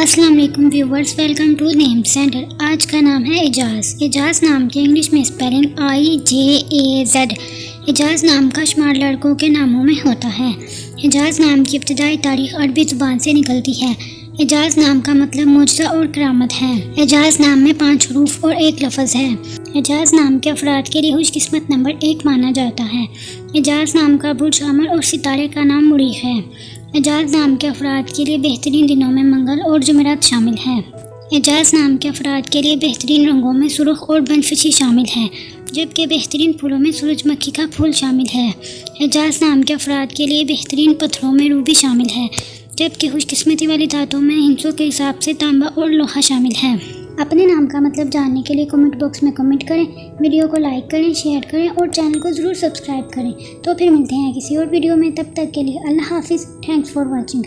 السلام علیکم viewers, welcome to name centre. آج کا نام ہے اعجاز۔ اعجاز نام کی انگلش میں اسپیلنگ IJAZ۔ اعجاز نام کا شمار لڑکوں کے ناموں میں ہوتا ہے۔ اعجاز نام کی ابتدائی تاریخ عربی زبان سے نکلتی ہے۔ اعجاز نام کا مطلب معجزہ اور کرامت ہے۔ اعجاز نام میں 5 حروف اور 1 لفظ ہے۔ اعجاز نام کے افراد کے لیے خوش قسمت نمبر 1 مانا جاتا ہے۔ اعجاز نام کا برج عمل اور ستارے کا نام مریخ ہے۔ اعجاز نام کے افراد کے لیے بہترین دنوں میں منگل اور جمعرات شامل ہے۔ اعجاز نام کے افراد کے لیے بہترین رنگوں میں سرخ اور بنفشی شامل ہے، جبکہ بہترین پھولوں میں سورج مکھی کا پھول شامل ہے۔ اعجاز نام کے افراد کے لیے بہترین پتھروں میں روبی شامل ہے، جبکہ خوش قسمتی والی دھاتوں میں ہندسوں کے حساب سے تانبا اور لوہا شامل ہے۔ اپنے نام کا مطلب جاننے کے لیے کمنٹ باکس میں کمنٹ کریں، ویڈیو کو لائک کریں، شیئر کریں اور چینل کو ضرور سبسکرائب کریں۔ تو پھر ملتے ہیں کسی اور ویڈیو میں، تب تک کے لیے اللہ حافظ۔ Thanks for watching.